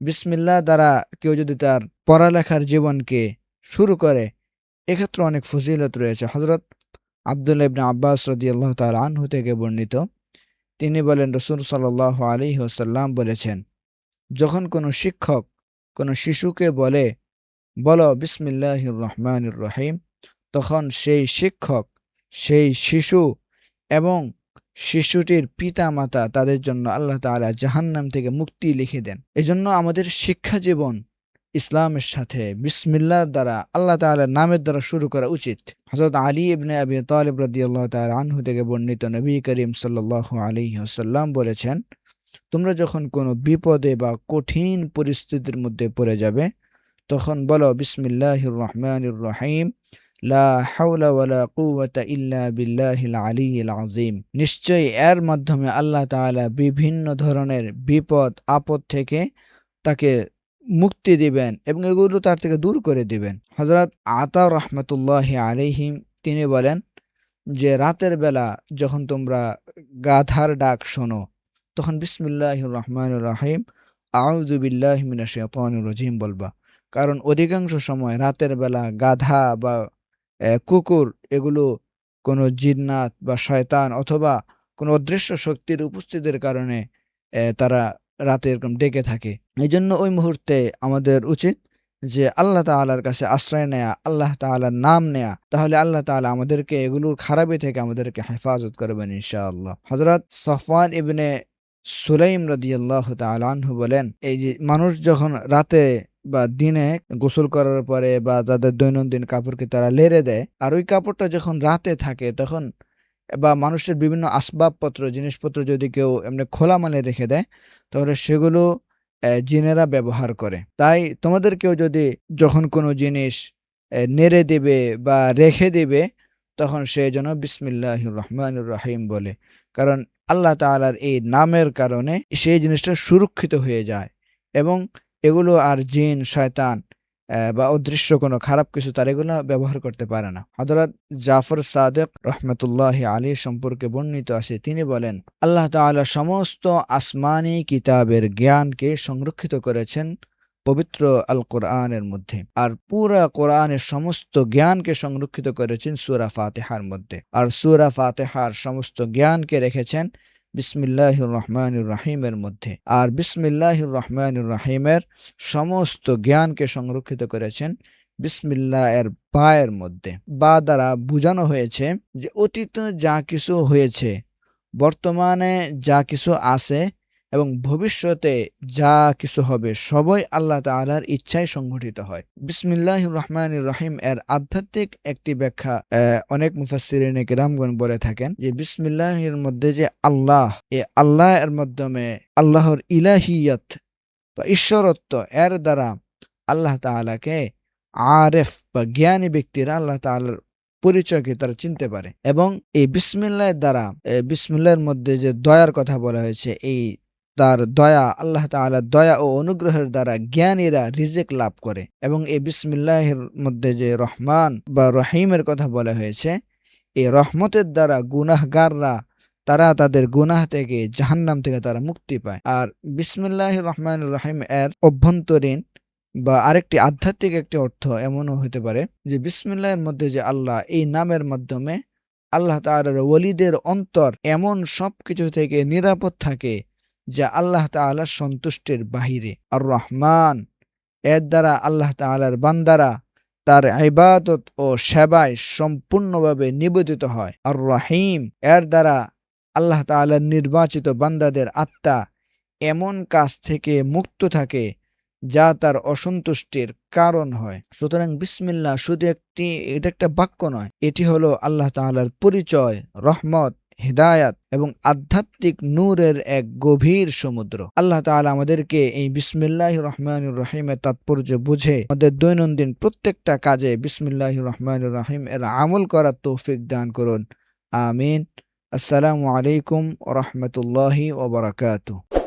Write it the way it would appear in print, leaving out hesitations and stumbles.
বিসমিল্লাহ দ্বারা কেউ যদি তার পড়ালেখার জীবনকে শুরু করে, এক্ষেত্রে অনেক ফজিলত রয়েছে। হযরত আব্দুল্লাহ ইবনে আব্বাস রাদিয়াল্লাহু তাআলা আনহু থেকে বর্ণিত, তিনি বলেন, রাসূল সাল্লাল্লাহু আলাইহি ওয়াসাল্লাম বলেছেন, যখন কোনো শিক্ষক কোনো শিশুকে বলে, বলো বিসমিল্লাহির রহমানির রহিম, তখন সেই শিক্ষক, সেই শিশু এবং শিশুটির পিতা-মাতা তাদের জন্য আল্লাহ তাআলা জাহান্নাম থেকে মুক্তি লিখে দেন। এজন্য আমাদের শিক্ষা জীবন ইসলামের সাথে বিসমিল্লাহর দ্বারা, আল্লাহ তাআলার নামের দ্বারা শুরু করা উচিত। হযরত আলী ইবনে আবি তালিব রাদিয়াল্লাহু তাআলা আনহু থেকে বর্ণিত, নবী করিম সাল্লাল্লাহু আলাইহি ওয়াসাল্লাম বলেছেন, তোমরা যখন কোনো বিপদে বা কঠিন পরিস্থিতির মধ্যে পড়ে যাবে, তখন বলো বিসমিল্লাহির রহমানির রহিম, লা হাওলা ওয়ালা কুওয়াতা ইল্লা বিল্লাহিল আলিয়্যিল আযীম। নিশ্চয়ই এর মাধ্যমে আল্লাহ তাআলা বিভিন্ন ধরনের বিপদ আপদ থেকে তাকে মুক্তি দিবেন এবং এগুলো তার থেকে দূর করে দিবেন। হযরত আতা রাহমাতুল্লাহি আলাইহিম তিনি বলেন যে, রাতের বেলা যখন তোমরা গাধার ডাক শোনো, তখন বিসমিল্লাহির রহমানির রহিম, আউযু বিল্লাহি মিনাশ শাইতানির রাজিম বলবা। কারণ অধিকাংশ সময় রাতের বেলা গাধা বা কুকুর, এগুলো কোনো জিন্নাত বা শয়তান অথবা কোনো অদৃশ্য শক্তির উপস্থিতির কারণে তারা রাতে এরকম ডেকে থাকে। এজন্য ওই মুহূর্তে আমাদের উচিত যে আল্লাহ তাআলার কাছে আশ্রয় নেয়া, আল্লাহ তাআলার নাম নেয়া। তাহলে আল্লাহ তাআলা আমাদেরকে এগুলোর খারাপি থেকে আমাদেরকে হেফাজত করবেন ইনশাআল্লাহ। হযরত সফওয়ান ইবনে সুলাইম রাদিয়াল্লাহু তাআলা আনহু বলেন, এই যে মানুষ যখন রাতে বা দিনে গোসল করার পরে বা তাদের দৈনন্দিন কাপড়কে তারা লেড়ে দেয়, আর ওই কাপড়টা যখন রাতে থাকে তখন, বা মানুষের বিভিন্ন আসবাবপত্র জিনিসপত্র যদি কেউ এমনি খোলামেলা রেখে দেয়, তাহলে সেগুলো জিনেরা ব্যবহার করে। তাই তোমাদেরকেও যদি যখন কোনো জিনিস নেড়ে দিবে বা রেখে দিবে, তখন সে যেন বিসমিল্লাহির রহমানির রহিম বলে। কারণ আল্লাহ তাআলার এই নামের কারণে সেই জিনিসটা সুরক্ষিত হয়ে যায় এবং এগুলো আর জিন, শয়তান বা অদৃশ্য কোনো খারাপ কিছু তার এগুলো ব্যবহার করতে পারে না। হযরত জাফর সাদিক রাহমাতুল্লাহি আলাইহি সম্পর্কে বর্ণিত আছে, তিনি বলেন, আল্লাহ তাআলা সমস্ত আসমানি কিতাবের জ্ঞানকে সংরক্ষিত করেছেন পবিত্র আল কোরআনের মধ্যে, আর পুরা কোরআনের সমস্ত জ্ঞানকে সংরক্ষিত করেছেন সূরা ফাতিহার মধ্যে, আর সূরা ফাতিহার সমস্ত জ্ঞানকে রেখেছেন বিসমিল্লাহির রহমানির রহিমের মধ্যে, আর বিসমিল্লাহির রহমানির রহিমের সমস্ত জ্ঞানকে সংরক্ষিত করেছেন বিসমিল্লাহ এর বা এর মধ্যে। বা দ্বারা বোঝানো হয়েছে যে অতীতে যা কিছু হয়েছে, বর্তমানে যা কিছু আছে এবং ভবিষ্যতে যা কিছু হবে, সবই আল্লাহ তাআলার ইচ্ছায় সংঘটিত হয়। বিসমিল্লাহির রহমানির রহিম এর আধ্যাত্মিক একটি ব্যাখ্যা অনেক মুফাসসিরিনে কিরামগণ বলে থাকেন যে, বিসমিল্লাহির মধ্যে যে আল্লাহ, এই আল্লাহ এর মাধ্যমে আল্লাহর ইলাহিয়ত বা ঈশ্বরত্ব এর দ্বারা আল্লাহ তাআলাকে আরেফ বা জ্ঞানী ব্যক্তিরা আল্লাহ তাআলার পরিচয়কে তারা চিনতে পারে। এবং এই বিসমিল্লাহর দ্বারা, বিসমিল্লাহর মধ্যে যে দয়ার কথা বলা হয়েছে, এই তার দয়া, আল্লাহ তাআলার দয়া ও অনুগ্রহের দ্বারা জ্ঞানীরা রিজিক লাভ করে। এবং এই বিসমিল্লাহের মধ্যে যে রহমান বা রহিমের কথা বলা হয়েছে, এই রহমতের দ্বারা গুনাহগাররা তারা তাদের গুনাহ থেকে, জাহান্নাম থেকে তারা মুক্তি পায়। আর বিসমিল্লাহির রহমানির রহিম এর অভ্যন্তরীণ বা আরেকটি আধ্যাত্মিক একটি অর্থ এমনও হতে পারে যে, বিসমিল্লাহের মধ্যে যে আল্লাহ, এই নামের মাধ্যমে আল্লাহ তাআলার ওলিদের অন্তর এমন সবকিছু থেকে নিরাপদ থাকে যা আল্লাহ তাআলার সন্তুষ্টির বাহিরে। আর রহমান এর দ্বারা আল্লাহ তাআলার বান্দারা তার ইবাদত ও সেবায় সম্পূর্ণভাবে নিবেদিত হয়। আর রহিম এর দ্বারা আল্লাহ তাআলার নির্বাচিত বান্দাদের আত্মা এমন কাজ থেকে মুক্ত থাকে যা তার অসন্তুষ্টির কারণ হয়। সুতরাং বিসমিল্লাহ শুধু এটা একটা বাক্য নয়, এটি হলো আল্লাহ তাআলার পরিচয়, রহমত, হিদায়াত এবং আধ্যাত্মিক নূরের এক গভীর সমুদ্র। আল্লাহ তাআলা আমাদেরকে এই বিসমিল্লাহির রহমানির রহিমের তাৎপর্য বুঝে আমাদের দৈনন্দিন প্রত্যেকটা কাজে বিসমিল্লাহির রহমানির রহিম এর আমল করার তৌফিক দান করুন। আমিন। আসসালামু আলাইকুম ওয়া রাহমাতুল্লাহি ওয়া বারাকাতুহু।